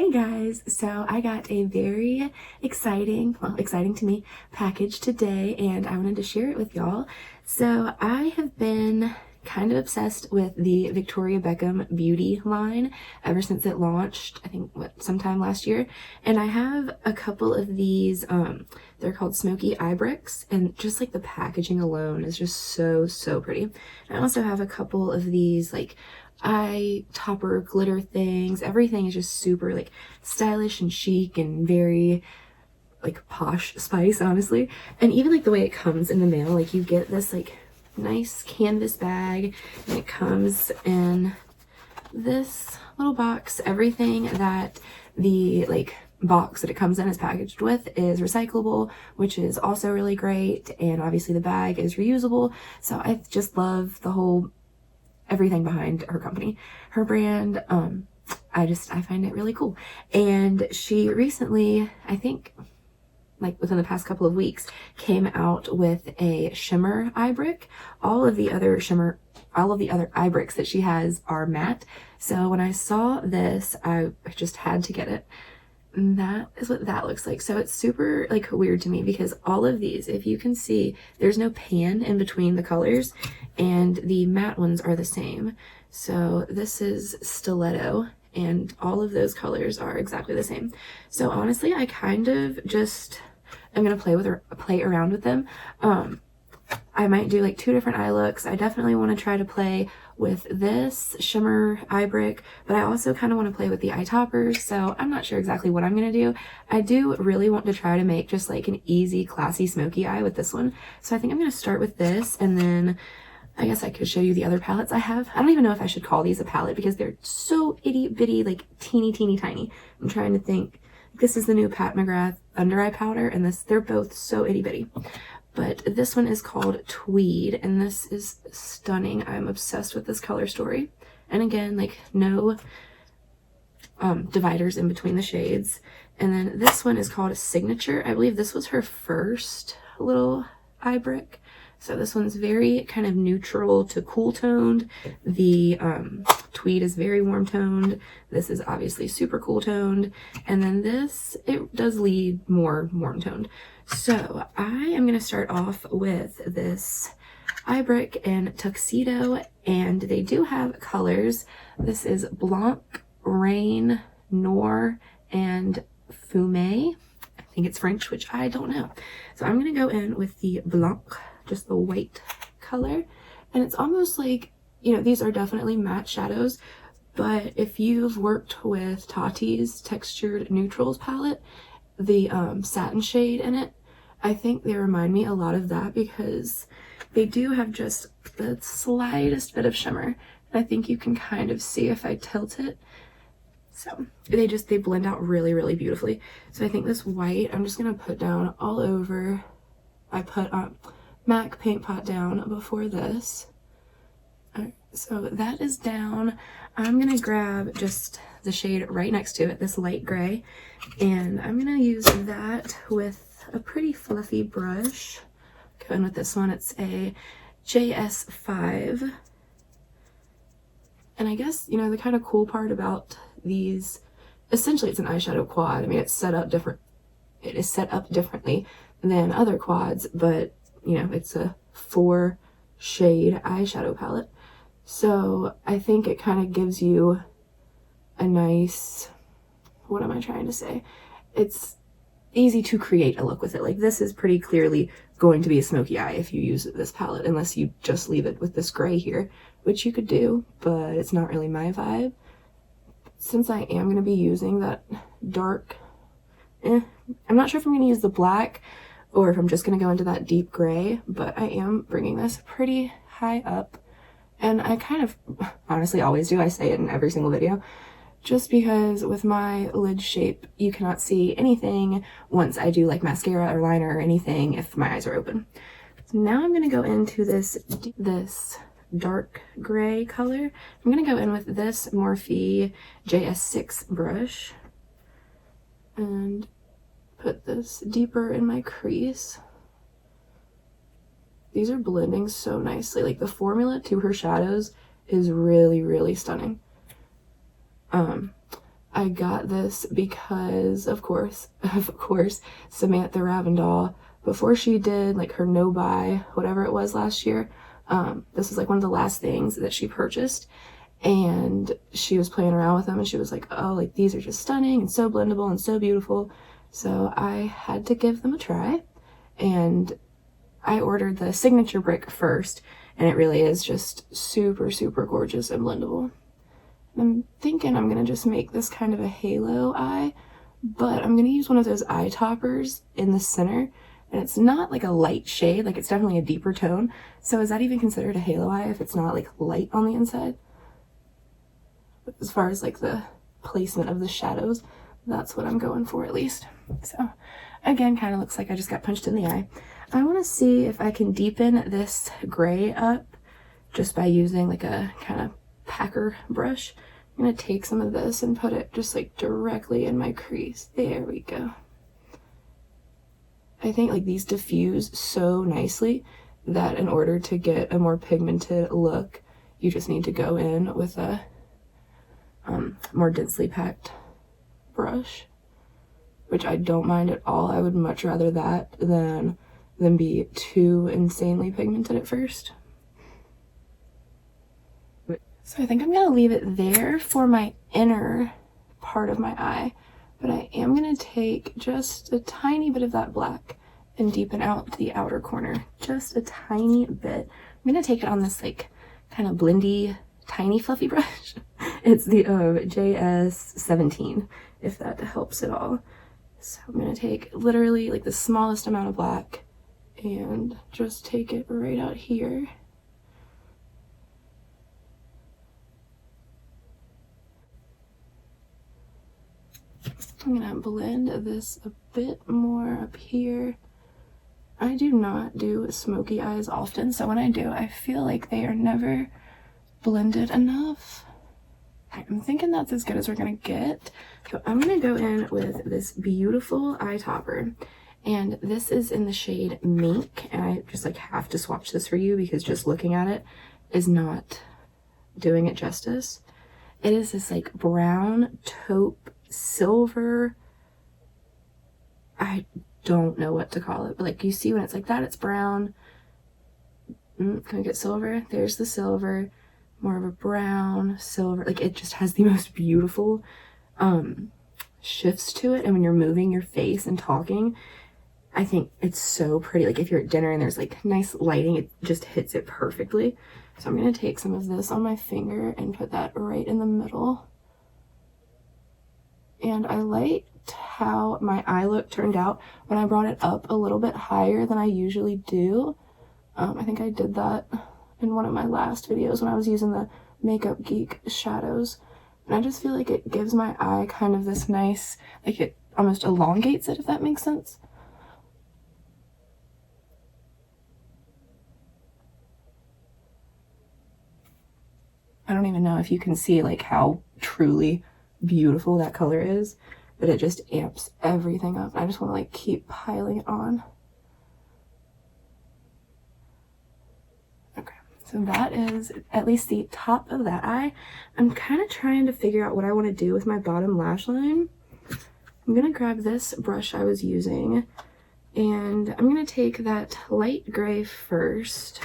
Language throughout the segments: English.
Hi guys, so I got a very exciting to me, package today and I wanted to share it with y'all. So I have been kind of obsessed with the Victoria Beckham Beauty line ever since it launched, I think sometime last year. And I have a couple of these, they're called Smokey Eye Bricks, and just like the packaging alone is just so pretty. I also have a couple of these like eye topper glitter things. Everything is just super like stylish and chic and very like posh spice, honestly. And even like the way it comes in the mail, like you get this like nice canvas bag and it comes in this little box. Everything that the like box that it comes in is packaged with is recyclable, which is also really great, and obviously the bag is reusable. So I just love the whole everything behind her company, her brand. I find it really cool. And she recently, I think like within the past couple of weeks, came out with a shimmer eye brick. All of the other eye bricks that she has are matte. So when I saw this, I just had to get it. And that is what that looks like. So it's super like weird to me because all of these, if you can see, there's no pan in between the colors, and the matte ones are the same. So this is stiletto, and all of those colors are exactly the same. So honestly, I kind of just am gonna play around with them. I might do like 2 different eye looks. I definitely want to try to play with this shimmer eye brick, but I also kind of want to play with the eye toppers, so I'm not sure exactly what I'm going to do. I do really want to try to make just like an easy, classy smoky eye with this one. So I think I'm going to start with this, and then I guess I could show you the other palettes I have. I don't even know if I should call these a palette because they're so itty bitty, like teeny tiny. I'm trying to think. This is the new Pat McGrath under eye powder, and they're both so itty bitty. But this one is called Tweed, and this is stunning. I'm obsessed with this color story. And again, like no dividers in between the shades. And then this one is called Signature. I believe this was her first little eye brick. So this one's very kind of neutral to cool toned. The Tweed is very warm toned. This is obviously super cool toned. And then this, it does lead more warm toned. So I am going to start off with this eye brick in Tuxedo, and they do have colors. This is Blanc, Rain, Noir, and Fumé. I think it's French, which I don't know. So I'm going to go in with the Blanc, just the white color. And it's almost like, you know, these are definitely matte shadows, but if you've worked with Tati's Textured Neutrals palette, the satin shade in it, I think they remind me a lot of that because they do have just the slightest bit of shimmer. I think you can kind of see if I tilt it. So they blend out really beautifully. So I think this white, I'm just gonna put down all over. I put MAC paint pot down before this. Alright, so that is down. I'm gonna grab just the shade right next to it, this light gray, and I'm gonna use that with a pretty fluffy brush. Go in with this one. It's a JS5. And I guess, you know, the kind of cool part about these, essentially it's an eyeshadow quad. I mean, it is set up differently than other quads, but you know, it's a 4 shade eyeshadow palette. So I think it kind of gives you a nice, what am I trying to say? It's easy to create a look with it. Like this is pretty clearly going to be a smoky eye if you use this palette, unless you just leave it with this gray here, which you could do, but it's not really my vibe. Since I am going to be using that dark, I'm not sure if I'm going to use the black or if I'm just going to go into that deep gray, but I am bringing this pretty high up, and I kind of honestly always do. I say it in every single video, just because with my lid shape, you cannot see anything once I do like mascara or liner or anything if my eyes are open. So now I'm going to go into this dark gray color. I'm going to go in with this Morphe JS6 brush and put this deeper in my crease. These are blending so nicely. Like the formula to her shadows is really stunning. I got this because, of course, Samantha Ravindall, before she did like her no buy, whatever it was last year, this was like one of the last things that she purchased, and she was playing around with them and she was like, oh, like these are just stunning and so blendable and so beautiful. So I had to give them a try, and I ordered the signature brick first, and it really is just super, super gorgeous and blendable. I'm thinking I'm gonna just make this kind of a halo eye, but I'm gonna use one of those eye toppers in the center, and it's not like a light shade, like it's definitely a deeper tone. So is that even considered a halo eye if it's not like light on the inside? As far as like the placement of the shadows, that's what I'm going for at least. So again, kind of looks like I just got punched in the eye. I want to see if I can deepen this gray up just by using like a kind of packer brush. I'm going to take some of this and put it just like directly in my crease. There we go. I think like these diffuse so nicely that in order to get a more pigmented look, you just need to go in with a more densely packed brush, which I don't mind at all. I would much rather that than be too insanely pigmented at first. So I think I'm gonna leave it there for my inner part of my eye, but I am gonna take just a tiny bit of that black and deepen out the outer corner, just a tiny bit. I'm gonna take it on this like kind of blendy, tiny fluffy brush. It's the JS17, if that helps at all. So I'm gonna take literally like the smallest amount of black and just take it right out here. I'm gonna blend this a bit more up here. I do not do smoky eyes often, so when I do, I feel like they are never blended enough. I'm thinking that's as good as we're gonna get. So I'm gonna go in with this beautiful eye topper, and this is in the shade Mink, and I just like have to swatch this for you because just looking at it is not doing it justice. It is this like brown taupe silver, I don't know what to call it, but like you see when it's like that, it's brown. Can I get silver? There's the silver, more of a brown silver. Like it just has the most beautiful shifts to it, and when you're moving your face and talking, I think it's so pretty. Like if you're at dinner and there's like nice lighting, it just hits it perfectly. So I'm gonna take some of this on my finger and put that right in the middle. And I liked how my eye look turned out when I brought it up a little bit higher than I usually do. I think I did that in one of my last videos when I was using the Makeup Geek shadows. And I just feel like it gives my eye kind of this nice, like it almost elongates it, if that makes sense. I don't even know if you can see like how truly beautiful that color is, but it just amps everything up. I just want to like keep piling it on. Okay, so that is at least the top of that eye. I'm kind of trying to figure out what I want to do with my bottom lash line. I'm gonna grab this brush I was using, and I'm gonna take that light gray first.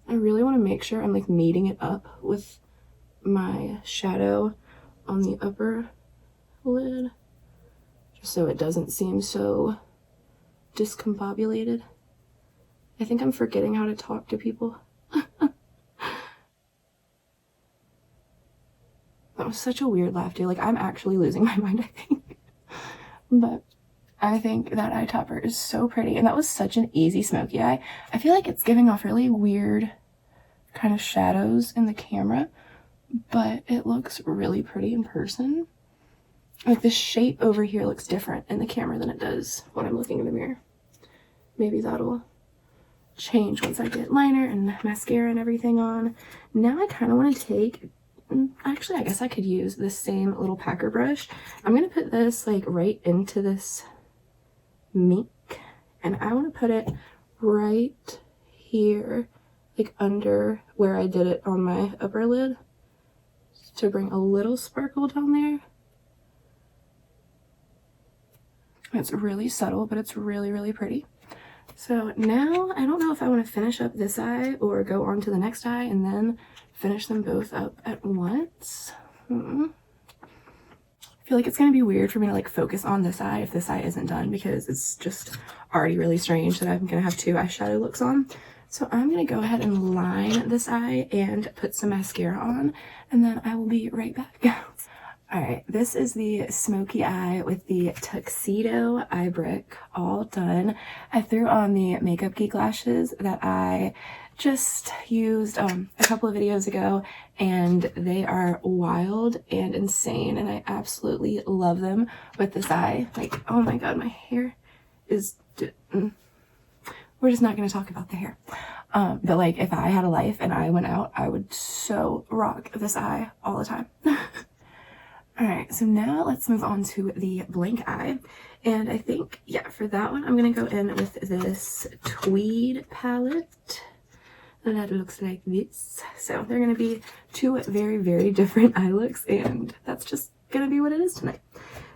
I really want to make sure I'm like meeting it up with my shadow on the upper lid, just so it doesn't seem so discombobulated. I think I'm forgetting how to talk to people. That was such a weird laugh too. Like I'm actually losing my mind, I think. But I think that eye topper is so pretty, and that was such an easy smoky eye. I feel like it's giving off really weird kind of shadows in the camera, but it looks really pretty in person. Like the shape over here looks different in the camera than it does when I'm looking in the mirror. Maybe that'll change once I get liner and mascara and everything on. Now I kind of want to take, actually I guess I could use this same little packer brush. I'm going to put this like right into this Mink, and I want to put it right here, like under where I did it on my upper lid, to bring a little sparkle down there. It's really subtle, but it's really, really pretty. So now I don't know if I want to finish up this eye or go on to the next eye and then finish them both up at once. I feel like it's going to be weird for me to like focus on this eye if this eye isn't done, because it's just already really strange that I'm going to have two eyeshadow looks on. So I'm going to go ahead and line this eye and put some mascara on, and then I will be right back. Alright, this is the Smoky Eye with the Tuxedo Eye Brick, all done. I threw on the Makeup Geek lashes that I just used a couple of videos ago, and they are wild and insane, and I absolutely love them with this eye. Like, oh my god, my hair is... We're just not going to talk about the hair. But like, if I had a life and I went out, I would so rock this eye all the time. Alright, so now let's move on to the blank eye. And I think, yeah, for that one, I'm going to go in with this Tweed palette. And that looks like this. So they're going to be two very, very different eye looks, and that's just going to be what it is tonight.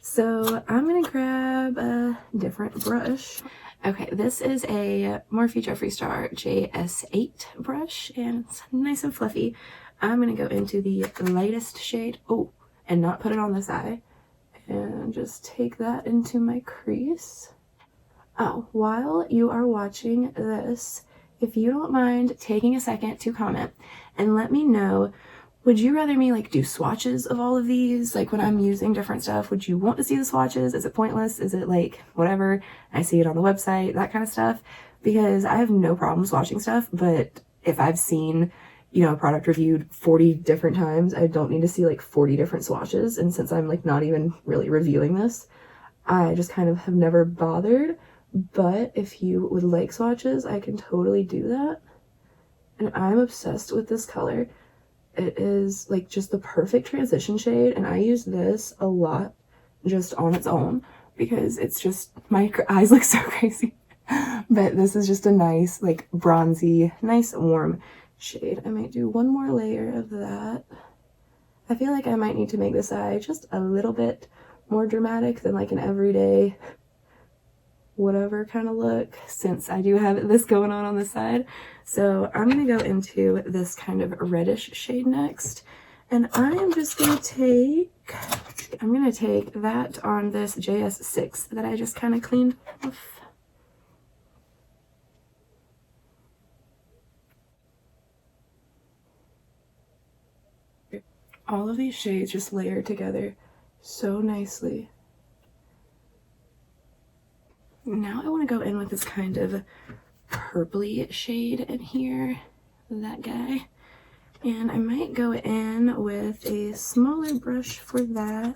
So I'm going to grab a different brush. Okay, this is a Morphe Jeffree Star JS8 brush, and it's nice and fluffy. I'm going to go into the lightest shade. Oh, and not put it on this eye, and just take that into my crease. Oh, while you are watching this, if you don't mind taking a second to comment and let me know, would you rather me like do swatches of all of these? Like when I'm using different stuff, would you want to see the swatches? Is it pointless? Is it like whatever? I see it on the website, that kind of stuff. Because I have no problem swatching stuff, but if I've seen, you know, a product reviewed 40 different times, I don't need to see like 40 different swatches. And since I'm like not even really reviewing this, I just kind of have never bothered. But if you would like swatches, I can totally do that. And I'm obsessed with this color. It is like just the perfect transition shade, and I use this a lot just on its own because it's just, my eyes look so crazy. But this is just a nice, like bronzy, nice warm shade. I might do one more layer of that. I feel like I might need to make this eye just a little bit more dramatic than like an everyday whatever kind of look, since I do have this going on this side. So I'm going to go into this kind of reddish shade next, and I am just going to take that on this JS6 that I just kind of cleaned off. All of these shades just layered together so nicely. Now I want to go in with this kind of purpley shade in here, that guy. And I might go in with a smaller brush for that.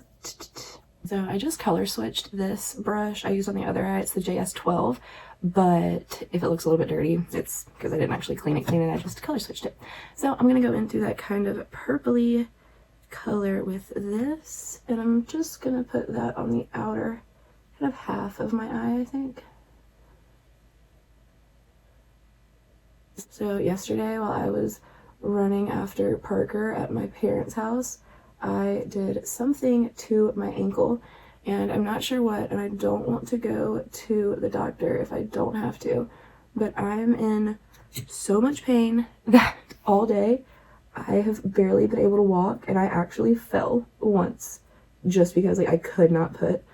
So I just color switched this brush I used on the other eye. It's the JS12, but if it looks a little bit dirty, it's because I didn't actually clean it, I just color switched it. So I'm going to go into that kind of purpley color with this, and I'm just going to put that on the outer kind of half of my eye, I think. So yesterday, while I was running after Parker at my parents' house, I did something to my ankle, and I'm not sure what, and I don't want to go to the doctor if I don't have to, but I'm in so much pain that all day I have barely been able to walk, and I actually fell once just because like I could not put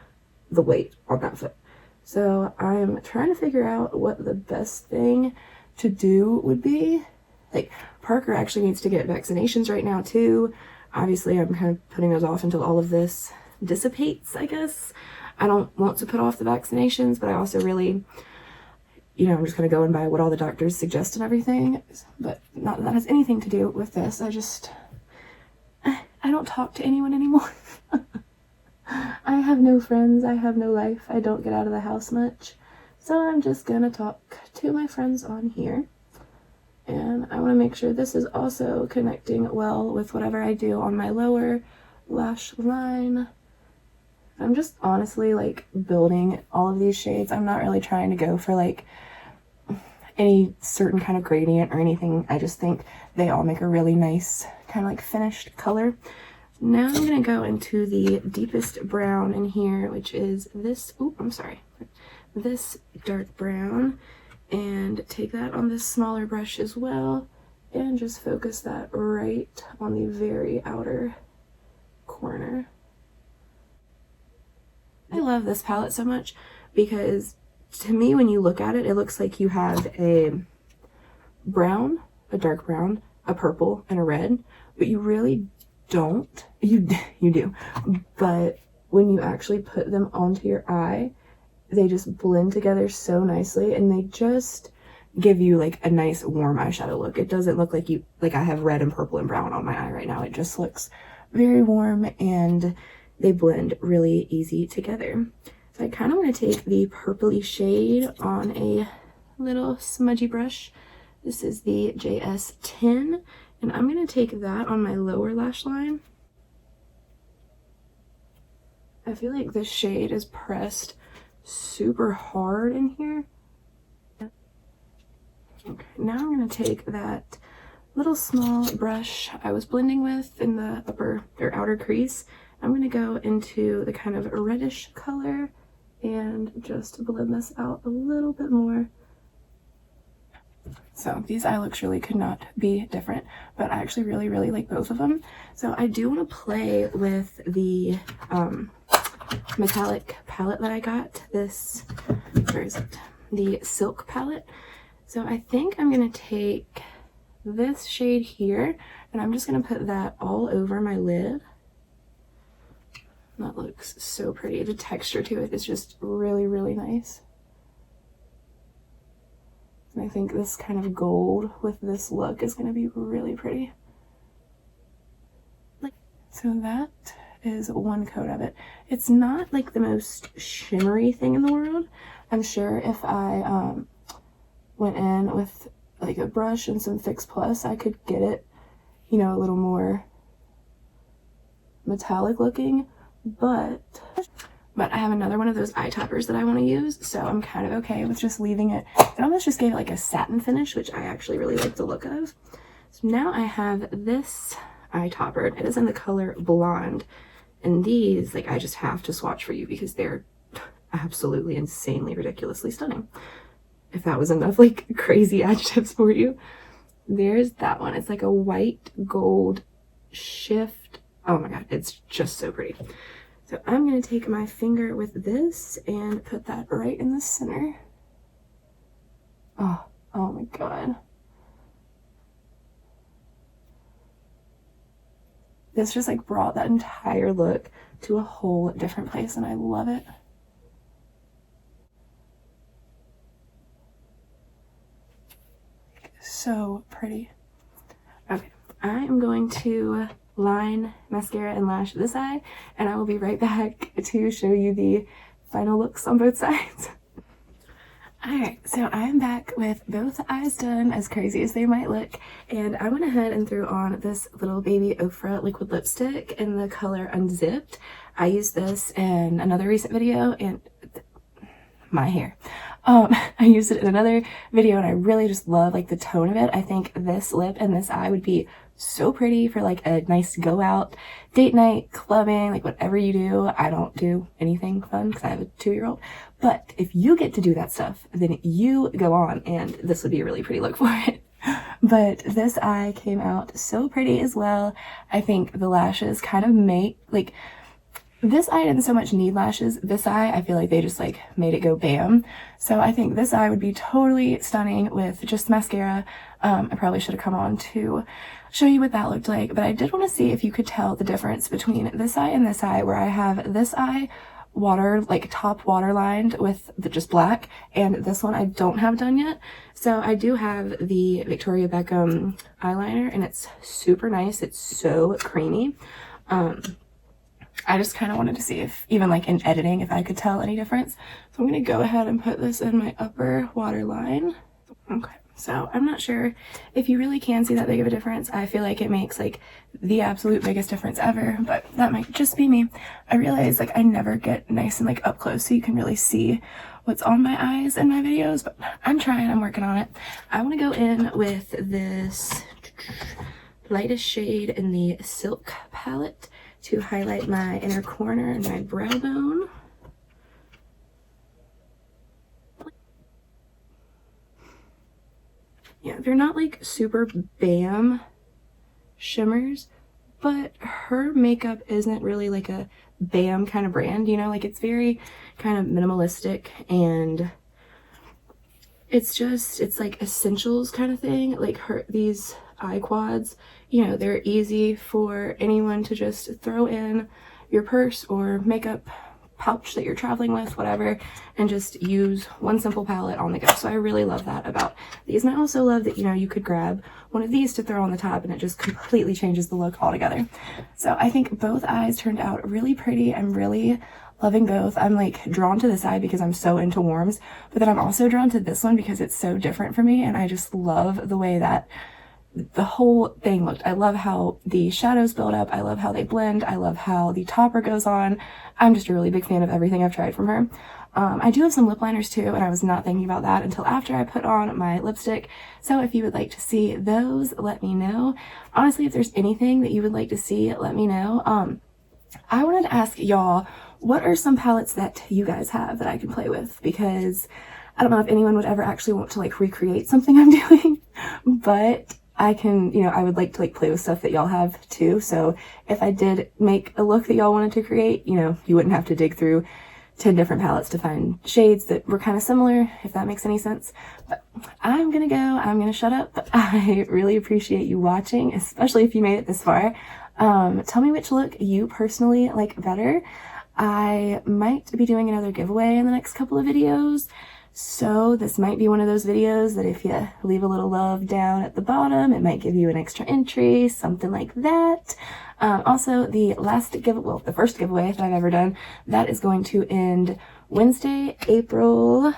the weight on that foot. So I'm trying to figure out what the best thing to do would be. Like, Parker actually needs to get vaccinations right now too. Obviously I'm kind of putting those off until all of this dissipates, I guess. I don't want to put off the vaccinations, but I also really, you know, I'm just going to go and buy what all the doctors suggest and everything. But not that that has anything to do with this. I don't talk to anyone anymore. I have no friends, I have no life, I don't get out of the house much, so I'm just gonna talk to my friends on here, and I want to make sure this is also connecting well with whatever I do on my lower lash line. I'm just honestly like building all of these shades. I'm not really trying to go for like any certain kind of gradient or anything. I just think they all make a really nice kind of like finished color. Now I'm going to go into the deepest brown in here, which is this, this dark brown, and take that on this smaller brush as well, and just focus that right on the very outer corner. I love this palette so much because to me, when you look at it, it looks like you have a brown, a dark brown, a purple, and a red, but you really don't. You do. But when you actually put them onto your eye, they just blend together so nicely, and they just give you like a nice warm eyeshadow look. It doesn't look like I have red and purple and brown on my eye right now. It just looks very warm, and they blend really easy together. So I kind of want to take the purpley shade on a little smudgy brush. This is the JS10, and I'm going to take that on my lower lash line. I feel like this shade is pressed super hard in here. Okay, now I'm going to take that little small brush I was blending with in the upper or outer crease. I'm going to go into the kind of reddish color and just blend this out a little bit more. So these eye looks really could not be different, but I actually really like both of them. So I do want to play with the metallic palette that I got. This, where is it? The Silk palette. So I think I'm going to take this shade here, and I'm just going to put that all over my lid. That looks so pretty. The texture to it is just really nice. And I think this kind of gold with this look is going to be really pretty. So that is one coat of it. It's not like the most shimmery thing in the world. I'm sure if I went in with like a brush and some Fix Plus, I could get it, you know, a little more metallic looking, but I have another one of those eye toppers that I want to use, so I'm kind of okay with just leaving it. It almost just gave it like a satin finish, which I actually really like the look of. So now I have this eye topper. It is in the color Blonde, and these, like, I just have to swatch for you because they're absolutely insanely ridiculously stunning. If that was enough like crazy adjectives for you. There's that one. It's like a white gold shift. Oh my god, it's just so pretty. So I'm going to take my finger with this and put that right in the center. Oh my god. This just like brought that entire look to a whole different place, and I love it. So pretty. Okay, I am going to line, mascara, and lash this eye, and I will be right back to show you the final looks on both sides. Alright, so I am back with both eyes done, as crazy as they might look, and I went ahead and threw on this little baby Ofra liquid lipstick in the color Unzipped. I used this in another recent video, and my hair. I used it in another video, and I really just love like the tone of it. I think this lip and this eye would be so pretty for like a nice go out, date night, clubbing, like whatever you do. I don't do anything fun because I have a 2-year-old, but if you get to do that stuff, then you go on, and this would be a really pretty look for it. But this eye came out so pretty as well. I think the lashes kind of make like, this eye didn't so much need lashes. This eye, I feel like they just like made it go bam. So I think this eye would be totally stunning with just mascara. I probably should have come on to show you what that looked like, but I did want to see if you could tell the difference between this eye and this eye, where I have this eye top waterlined with just black, and this one I don't have done yet. So I do have the Victoria Beckham eyeliner, and it's super nice. It's so creamy. I just kind of wanted to see if, even like in editing, if I could tell any difference. So I'm going to go ahead and put this in my upper waterline. Okay, So I'm not sure if you really can see that big of a difference. I feel like it makes like the absolute biggest difference ever, but that might just be me. I realize like I never get nice and like up close so you can really see what's on my eyes in my videos, but I'm trying, I'm working on it. I want to go in with this lightest shade in the Silk palette to highlight my inner corner and my brow bone. Yeah, they're not like super bam shimmers, but her makeup isn't really like a bam kind of brand, you know, like it's very kind of minimalistic, and it's like essentials kind of thing. Like these eye quads, you know, they're easy for anyone to just throw in your purse or makeup pouch that you're traveling with, whatever, and just use one simple palette on the go. So I really love that about these. And I also love that, you know, you could grab one of these to throw on the top and it just completely changes the look altogether. So I think both eyes turned out really pretty. I'm really loving both. I'm like drawn to this eye because I'm so into warms, but then I'm also drawn to this one because it's so different for me, and I just love the way that the whole thing looked. I love how the shadows build up. I love how they blend. I love how the topper goes on. I'm just a really big fan of everything I've tried from her. I do have some lip liners too, and I was not thinking about that until after I put on my lipstick. So if you would like to see those, let me know. Honestly, if there's anything that you would like to see, let me know. I wanted to ask y'all, what are some palettes that you guys have that I can play with? Because I don't know if anyone would ever actually want to like recreate something I'm doing, but I can, you know, I would like to like play with stuff that y'all have too. So if I did make a look that y'all wanted to create, you know, you wouldn't have to dig through 10 different palettes to find shades that were kind of similar, if that makes any sense. But I'm gonna go, I'm gonna shut up. I really appreciate you watching, especially if you made it this far. Tell me which look you personally like better. I might be doing another giveaway in the next couple of videos. So this might be one of those videos that if you leave a little love down at the bottom, it might give you an extra entry, something like that. Also, the first giveaway that I've ever done, that is going to end Wednesday, April...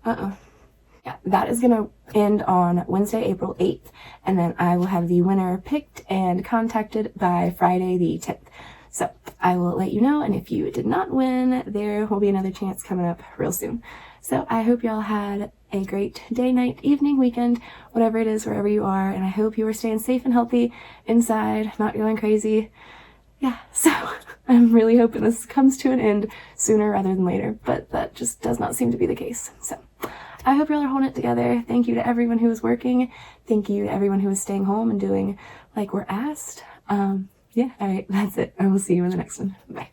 Yeah, that is going to end on Wednesday, April 8th, and then I will have the winner picked and contacted by Friday the 10th. So I will let you know, and if you did not win, there will be another chance coming up real soon. So I hope y'all had a great day, night, evening, weekend, whatever it is, wherever you are, and I hope you are staying safe and healthy inside, not going crazy. Yeah, so I'm really hoping this comes to an end sooner rather than later, but that just does not seem to be the case. So I hope y'all are holding it together. Thank you to everyone who is working. Thank you to everyone who is staying home and doing like we're asked. Yeah, all right, that's it. I will see you in the next one. Bye.